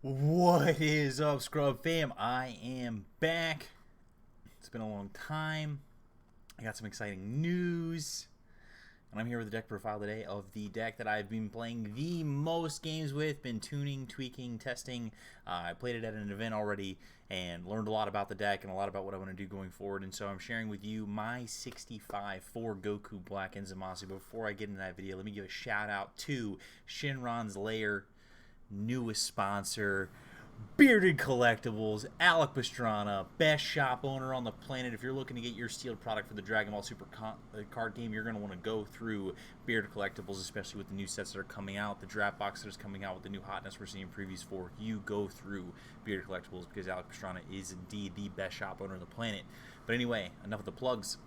What is up, Scrub fam? I am back. It's been a long time. I got some exciting news. And I'm here with the deck profile today of the deck that I've been playing the most games with, been tuning, tweaking, testing. I played it at an event already and learned a lot about the deck and a lot about what I want to do going forward. And so I'm sharing with you my 65 for Goku Black and Zamasu. Before I get into that video, let me give a shout out to Shinron's Lair, newest sponsor, Bearded Collectibles, Alec Pastrana, best shop owner on the planet. If you're looking to get your sealed product for the Dragon Ball Super card game, you're going to want to go through Bearded Collectibles, especially with the new sets that are coming out, the draft box that is coming out with the new hotness we're seeing previews for. You go through Bearded Collectibles because Alec Pastrana is indeed the best shop owner on the planet. But anyway, enough of the plugs.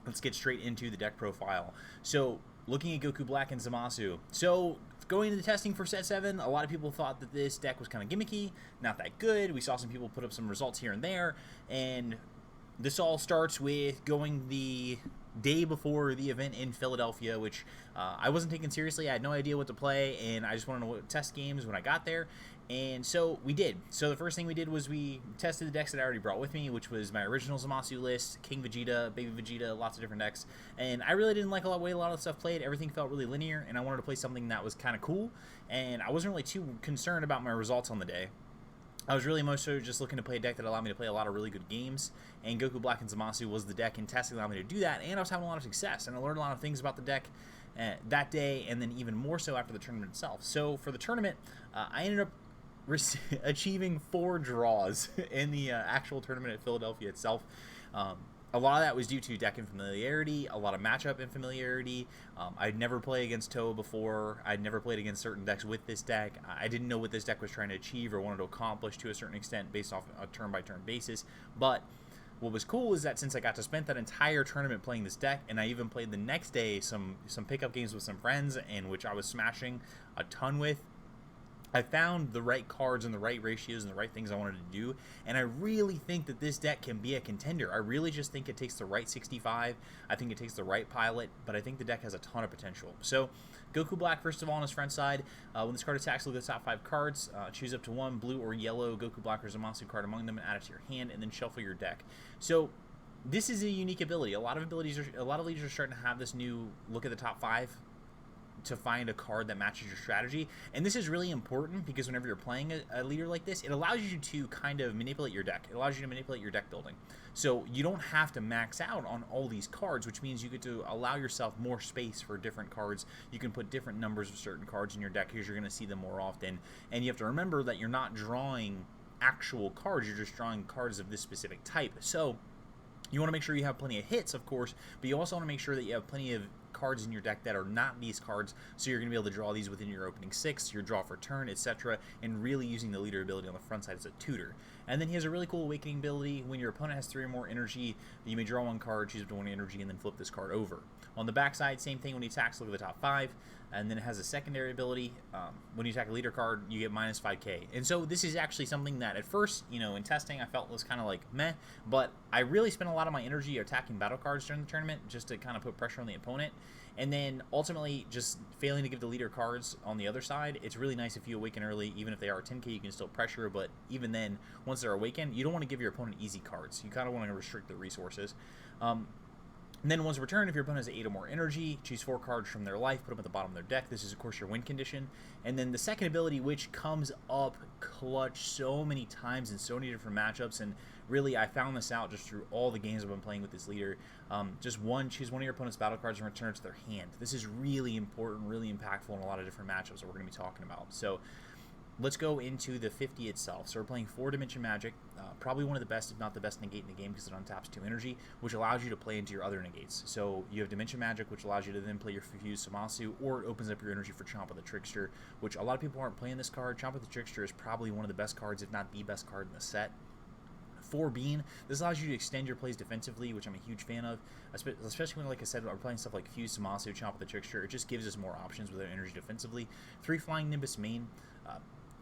Let's get straight into the deck profile. So, looking at Goku Black and Zamasu. So, going into the testing for set 7, a lot of people thought that this deck was kind of gimmicky, not that good. We saw some people put up some results here and there, and this all starts with going the day before the event in Philadelphia, which I wasn't taking seriously. I had no idea what to play, and I just wanted to test games when I got there. And so we did. So the first thing we did was we tested the decks that I already brought with me, which was my original Zamasu list, King Vegeta, Baby Vegeta, lots of different decks. And I really didn't like the way a lot of the stuff played. Everything felt really linear, and I wanted to play something that was kind of cool. And I wasn't really too concerned about my results on the day. I was really most so just looking to play a deck that allowed me to play a lot of really good games, and Goku Black and Zamasu was the deck, and testing allowed me to do that, and I was having a lot of success, and I learned a lot of things about the deck that day, and then even more so after the tournament itself. So for the tournament, I ended up achieving 4 draws in the actual tournament at Philadelphia itself. A lot of that was due to deck infamiliarity, a lot of matchup infamiliarity. I'd never played against Toa before. I'd never played against certain decks with this deck. I didn't know what this deck was trying to achieve or wanted to accomplish to a certain extent based off a turn-by-turn basis. But what was cool is that since I got to spend that entire tournament playing this deck, and I even played the next day some pickup games with some friends, in which I was smashing a ton with, I found the right cards and the right ratios and the right things I wanted to do, and I really think that this deck can be a contender. I really just think it takes the right 65. I think it takes the right pilot, but I think the deck has a ton of potential. So, Goku Black, first of all, on his front side, when this card attacks, look at the top 5 cards, choose up to 1 blue or yellow Goku Black or Zamasu card among them and add it to your hand, and then shuffle your deck. So, this is a unique ability. A lot of leaders are starting to have this new look at the top 5 to find a card that matches your strategy, and this is really important because whenever you're playing a leader like this, it allows you to kind of manipulate your deck. It allows you to manipulate your deck building, so you don't have to max out on all these cards, which means you get to allow yourself more space for different cards. You can put different numbers of certain cards in your deck because you're going to see them more often, and you have to remember that you're not drawing actual cards, you're just drawing cards of this specific type. So you want to make sure you have plenty of hits, of course, but you also want to make sure that you have plenty of cards in your deck that are not these cards, so you're going to be able to draw these within your opening 6, your draw for turn, etc., and really using the leader ability on the front side as a tutor. And then he has a really cool awakening ability. When your opponent has 3 or more energy, you may draw 1 card, choose up to 1 energy, and then flip this card over. On the back side, same thing. When he attacks, look at the top 5, and then it has a secondary ability. When you attack a leader card, you get minus 5k. And so this is actually something that at first, in testing, I felt was kind of like meh, but I really spent a lot of my energy attacking battle cards during the tournament just to kind of put pressure on the opponent. And then ultimately just failing to give the leader cards on the other side. It's really nice if you awaken early. Even if they are 10k, you can still pressure, but even then, once they're awakened, you don't want to give your opponent easy cards. You kind of want to restrict the resources. And then once returned, if your opponent has 8 or more energy, choose 4 cards from their life, put them at the bottom of their deck. This is, of course, your win condition. And then the second ability, which comes up clutch so many times in so many different matchups, and really I found this out just through all the games I've been playing with this leader. Choose one of your opponent's battle cards and return it to their hand. This is really important, really impactful in a lot of different matchups that we're going to be talking about. So let's go into the 50 itself. So we're playing 4-dimension magic, probably one of the best, if not the best negate in the game because it untaps 2 energy, which allows you to play into your other negates. So you have dimension magic, which allows you to then play your fused Zamasu, or it opens up your energy for Chomp of the Trickster, which a lot of people aren't playing this card. Chomp of the Trickster is probably one of the best cards, if not the best card in the set. For Bean, this allows you to extend your plays defensively, which I'm a huge fan of, especially when, like I said, we're playing stuff like Fuse, Zamasu, Chomp of the Trickster. It just gives us more options with our energy defensively. 3 Flying Nimbus main.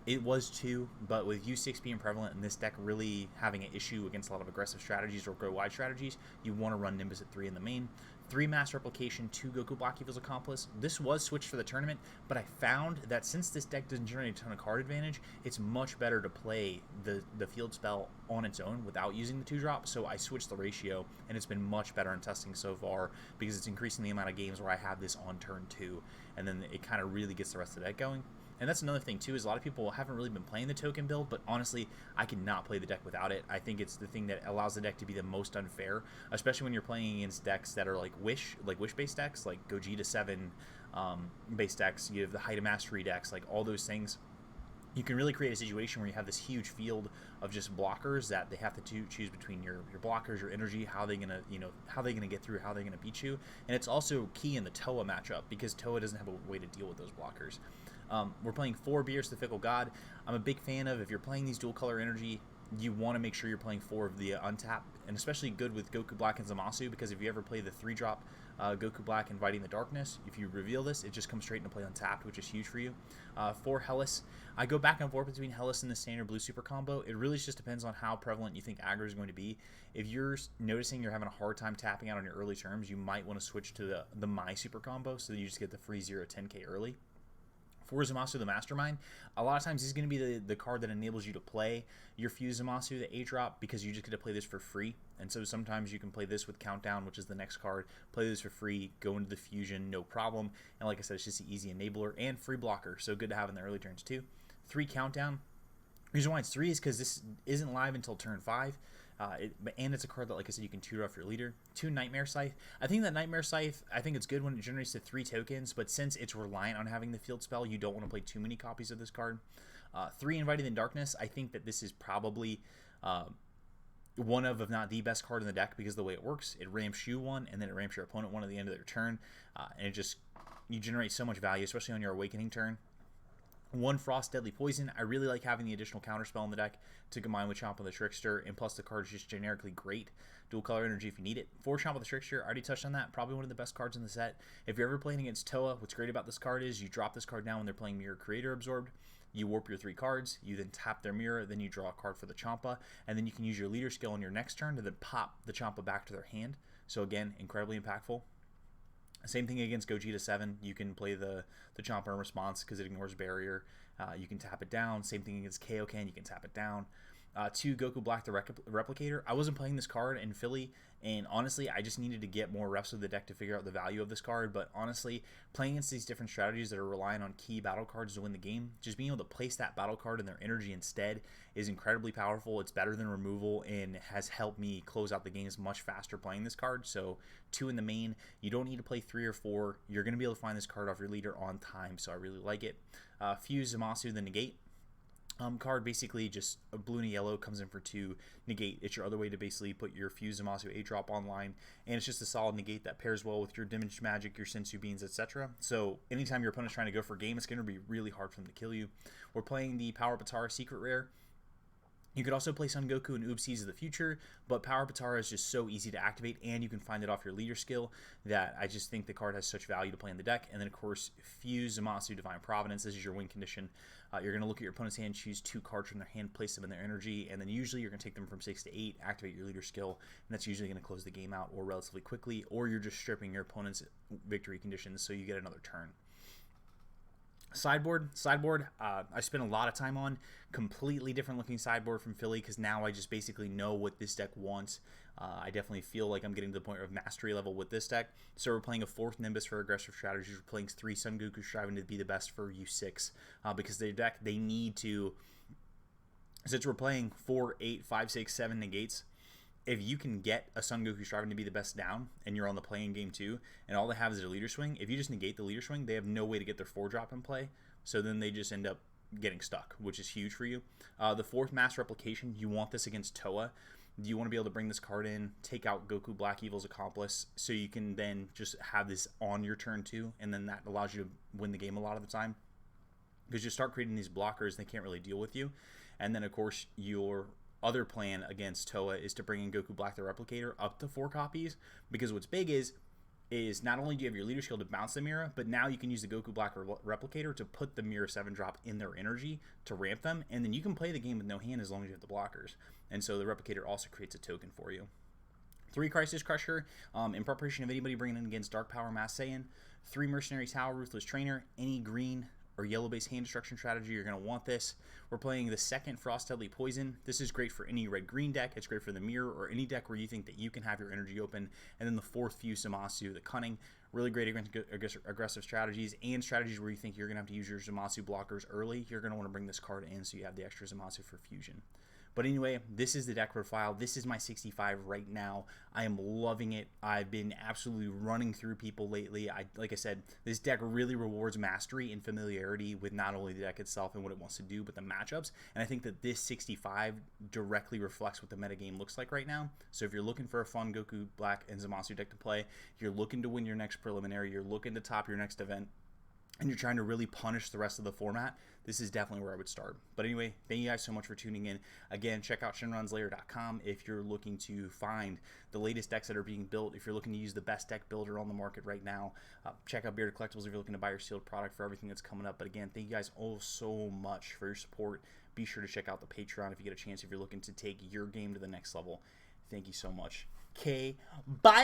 It was 2, but with U6 being prevalent and this deck really having an issue against a lot of aggressive strategies or go wide strategies, you want to run Nimbus at 3 in the main. 3 Mass Replication, 2 Goku Black Evil's Accomplice. This was switched for the tournament, but I found that since this deck doesn't generate a ton of card advantage, it's much better to play the field spell on its own without using the 2-drop, so I switched the ratio, and it's been much better in testing so far, because it's increasing the amount of games where I have this on turn 2, and then it kind of really gets the rest of the deck going. And that's another thing too, is a lot of people haven't really been playing the token build, but honestly, I cannot play the deck without it. I think it's the thing that allows the deck to be the most unfair, especially when you're playing against decks that are like wish-based decks, like Gogeta 7 based decks. You have the Height of Mastery decks, like all those things. You can really create a situation where you have this huge field of just blockers that they have to choose between your blockers, your energy, how they're gonna get through, how they're gonna beat you. And it's also key in the Toa matchup, because Toa doesn't have a way to deal with those blockers. We're playing 4 Beers the Fickle God. I'm a big fan of, if you're playing these dual color energy, you want to make sure you're playing 4 of the untap, and especially good with Goku Black and Zamasu, because if you ever play the 3-drop Goku Black Inviting the Darkness, if you reveal this, it just comes straight into play untapped, which is huge for you. 4 Hellas. I go back and forth between Hellas and the standard blue super combo. It really just depends on how prevalent you think aggro is going to be. If you're noticing you're having a hard time tapping out on your early terms, you might want to switch to the My super combo, so that you just get the free 0-10k early. For Zamasu the Mastermind, a lot of times he's going to be the card that enables you to play your Fuse Zamasu, the 8-drop, because you just get to play this for free. And so sometimes you can play this with Countdown, which is the next card, play this for free, go into the Fusion, no problem. And like I said, it's just an easy enabler and free blocker, so good to have in the early turns too. 3 Countdown. The reason why it's 3 is because this isn't live until turn 5. And it's a card that, like I said, you can tutor off your leader. 2 Nightmare Scythe. I think that Nightmare Scythe, I think it's good when it generates the 3 tokens, but since it's reliant on having the field spell, you don't want to play too many copies of this card. 3 Inviting the Darkness. I think that this is probably one of, if not the best card in the deck, because of the way it works. It ramps you 1, and then it ramps your opponent 1 at the end of their turn, and it just, you generate so much value, especially on your Awakening turn. 1 Frost Deadly Poison. I really like having the additional counterspell in the deck to combine with Chomp of the Trickster, and plus the card is just generically great. Dual color energy if you need it. 4 Chomp of the Trickster, I already touched on that. Probably one of the best cards in the set. If you're ever playing against Toa, what's great about this card is you drop this card down when they're playing Mirror Creator Absorbed. You warp your 3 cards, you then tap their mirror, then you draw a card for the Champa, and then you can use your leader skill on your next turn to then pop the Champa back to their hand. So again, incredibly impactful. Same thing against Gogeta 7. You can play the Chomper in response because it ignores barrier. You can tap it down. Same thing against Kaioken. You can tap it down. 2 Goku Black the Replicator. I wasn't playing this card in Philly, and honestly, I just needed to get more reps with the deck to figure out the value of this card. But honestly, playing against these different strategies that are relying on key battle cards to win the game, just being able to place that battle card in their energy instead is incredibly powerful. It's better than removal and has helped me close out the games much faster playing this card. So 2 in the main. You don't need to play 3 or 4. You're going to be able to find this card off your leader on time, so I really like it. Fuse Zamasu the Negate. Card basically just a blue and a yellow, comes in for 2. Negate. It's your other way to basically put your Fuse Zamasu 8-drop online, and it's just a solid negate that pairs well with your Diminished Magic, your Sensu Beans, etc. So anytime your opponent's trying to go for a game, it's going to be really hard for them to kill you. We're playing the Power Patara Secret Rare. You could also play Son Goku and Oopsies of the future, but Power Patara is just so easy to activate, and you can find it off your leader skill that I just think the card has such value to play in the deck. And then, of course, Fuse Zamasu Divine Providence. This is your win condition. You're going to look at your opponent's hand, choose 2 cards from their hand, place them in their energy, and then usually you're going to take them from 6 to 8, activate your leader skill, and that's usually going to close the game out or relatively quickly, or you're just stripping your opponent's victory conditions so you get another turn. Sideboard, I spent a lot of time on. Completely different looking sideboard from Philly, because now I just basically know what this deck wants. I definitely feel like I'm getting to the point of mastery level with this deck. So we're playing a 4th Nimbus for aggressive strategies. We're playing 3 Son Goku, striving to be the best for U6, because their deck, they need to, since we're playing 4, 8, 5, 6, 7 negates, if you can get a Son Goku striving to be the best down, and you're on the playing game too, and all they have is their leader swing, if you just negate the leader swing, they have no way to get their 4-drop in play, so then they just end up getting stuck, which is huge for you. The 4th Mass Replication, you want this against Toa. You want to be able to bring this card in, take out Goku Black Evil's Accomplice, so you can then just have this on your turn too, and then that allows you to win the game a lot of the time, because you start creating these blockers, they can't really deal with you. And then, of course, your other plan against Toa is to bring in Goku Black the Replicator up to 4 copies, because what's big is not only do you have your leader skill to bounce the mirror, but now you can use the Goku Black Replicator to put the mirror 7-drop in their energy to ramp them, and then you can play the game with no hand as long as you have the blockers. And so the Replicator also creates a token for you. 3 Crisis Crusher, in preparation of anybody bringing in against Dark Power Mass Saiyan. 3 Mercenary Tower, Ruthless Trainer. Any green or yellow-based hand destruction strategy, you're going to want this. We're playing the 2nd Frost Deadly Poison. This is great for any red-green deck. It's great for the Mirror or any deck where you think that you can have your energy open. And then the 4th Fuse Zamasu, the Cunning. Really great aggressive strategies and strategies where you think you're going to have to use your Zamasu blockers early. You're going to want to bring this card in so you have the extra Zamasu for fusion. But anyway, this is the deck profile. This is my 65 right now. I am loving it. I've been absolutely running through people lately. Like I said, this deck really rewards mastery and familiarity with not only the deck itself and what it wants to do, but the matchups. And I think that this 65 directly reflects what the metagame looks like right now. So if you're looking for a fun Goku Black and Zamasu deck to play, you're looking to win your next preliminary, you're looking to top your next event, and you're trying to really punish the rest of the format, this is definitely where I would start. But anyway, thank you guys so much for tuning in. Again, check out shinranslayer.com if you're looking to find the latest decks that are being built. If you're looking to use the best deck builder on the market right now, check out Bearded Collectibles if you're looking to buy your sealed product for everything that's coming up. But again, thank you guys all so much for your support. Be sure to check out the Patreon if you get a chance, if you're looking to take your game to the next level. Thank you so much. Okay, bye!